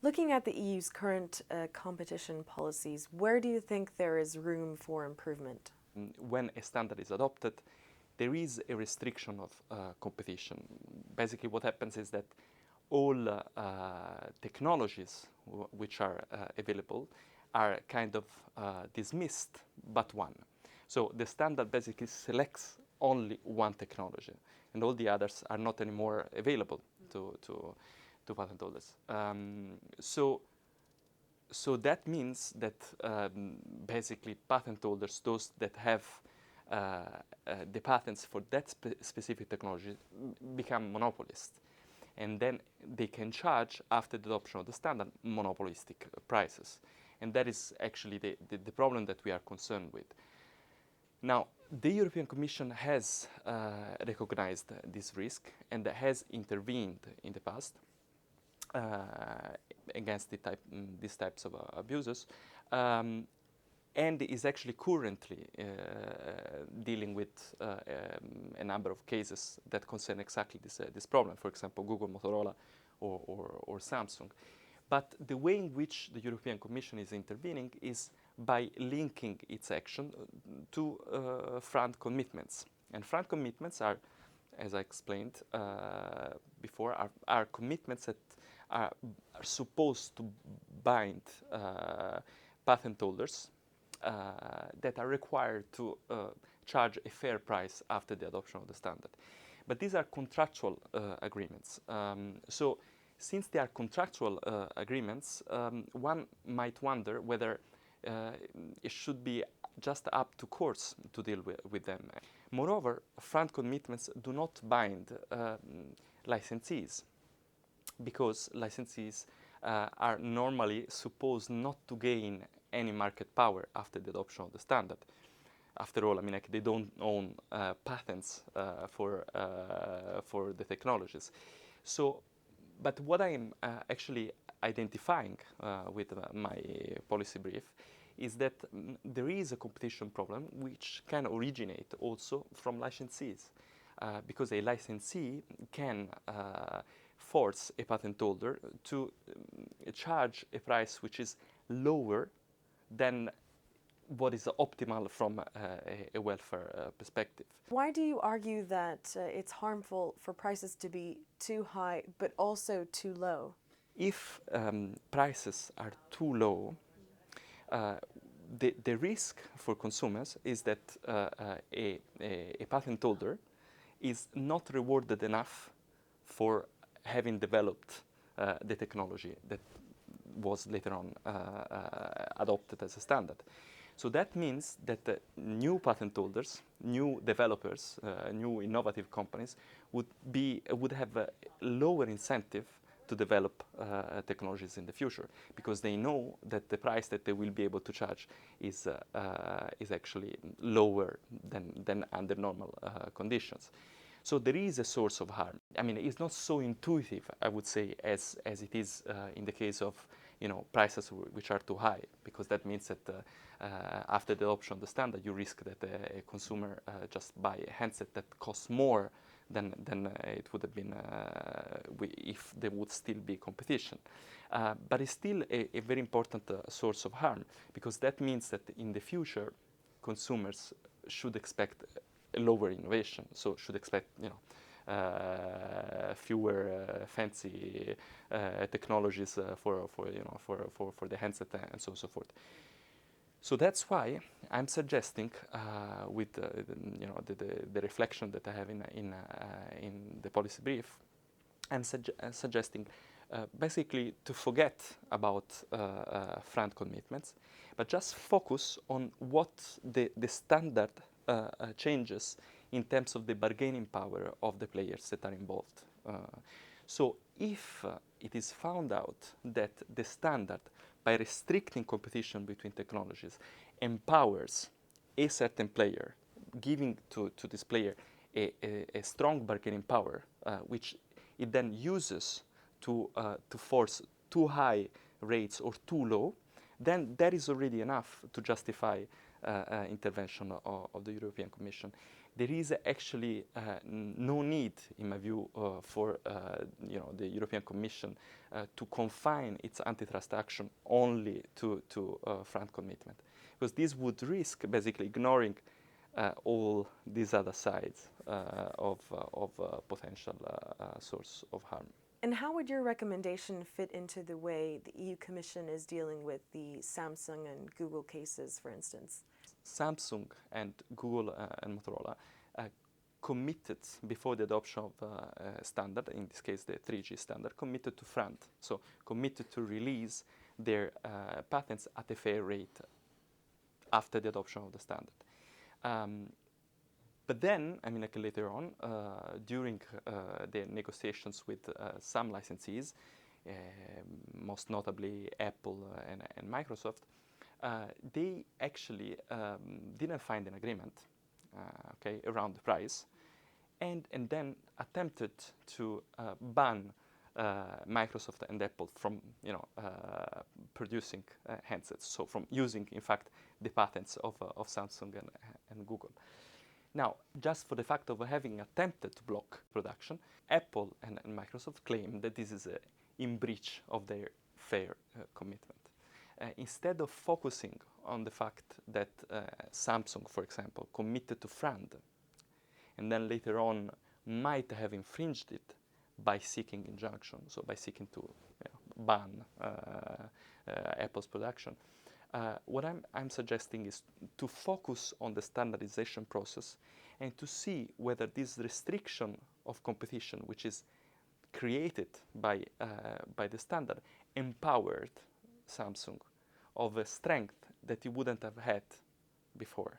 Looking at the EU's current competition policies, where do you think there is room for improvement? When a standard is adopted, there is a restriction of competition. Basically, what happens is that all technologies which are available are kind of dismissed but one. So the standard basically selects only one technology, and all the others are not anymore available to patent holders. So that means that basically patent holders, those that have the patents for that specific technology, become monopolists. And then they can charge, after the adoption of the standard, monopolistic prices. And that is actually the problem that we are concerned with. Now, the European Commission has recognized this risk and has intervened in the past against these types of abuses, and is actually currently dealing with a number of cases that concern exactly this problem. For example, Google, Motorola, or Samsung. But the way in which the European Commission is intervening is by linking its action to front commitments. And front commitments are, as I explained before, are commitments that are supposed to bind patent holders that are required to charge a fair price after the adoption of the standard. But these are contractual agreements. So since they are contractual agreements, one might wonder whether it should be just up to courts to deal with them. Moreover, front commitments do not bind licensees, because licensees are normally supposed not to gain any market power after the adoption of the standard. After all, I mean, like, they don't own patents for the technologies. So, but what I am actually identifying with my policy brief is that there is a competition problem which can originate also from licensees, because a licensee can force a patent holder to charge a price which is lower than what is optimal from a welfare perspective. Why do you argue that it's harmful for prices to be too high but also too low? If prices are too low, the risk for consumers is that a patent holder is not rewarded enough for having developed the technology that was later on adopted as a standard. So that means that new patent holders, new developers, new innovative companies would have a lower incentive to develop technologies in the future, because they know that the price that they will be able to charge is actually lower than under normal conditions. So there is a source of harm. I mean, it's not so intuitive, I would say, as it is in the case of prices which are too high, because that means that after the adoption of the standard, you risk that a consumer just buy a handset that costs more than it would have been if there would still be competition. But it's still a very important source of harm, because that means that in the future, consumers should expect a lower innovation, so should expect fewer fancy technologies for the handset and so forth. So that's why I'm suggesting, with the reflection that I have in the policy brief, I'm suggesting basically to forget about front commitments, but just focus on what the standard changes in terms of the bargaining power of the players that are involved. So if it is found out that the standard, by restricting competition between technologies, empowers a certain player, giving to this player a strong bargaining power, which it then uses to force too high rates or too low, then that is already enough to justify intervention of the European Commission. there is actually no need, in my view, for the European Commission to confine its antitrust action only to front commitment, because this would risk basically ignoring all these other sides of potential source of harm. And how would your recommendation fit into the way the EU Commission is dealing with the Samsung and Google cases, for instance? Samsung and Google and Motorola committed, before the adoption of a standard, in this case the 3G standard, committed to front, so committed to release their patents at a fair rate after the adoption of the standard. But then, I mean, like later on, during the negotiations with some licensees, most notably Apple and Microsoft, they actually didn't find an agreement, around the price, and then attempted to ban Microsoft and Apple from, producing handsets, so from using, in fact, the patents of Samsung and Google. Now, just for the fact of having attempted to block production, Apple and Microsoft claim that this is in breach of their fair commitment. Instead of focusing on the fact that Samsung, for example, committed to front, and then later on might have infringed it by seeking injunction, so by seeking to ban Apple's production, what I'm suggesting is to focus on the standardization process and to see whether this restriction of competition, which is created by the standard, empowered Samsung of a strength that it wouldn't have had before.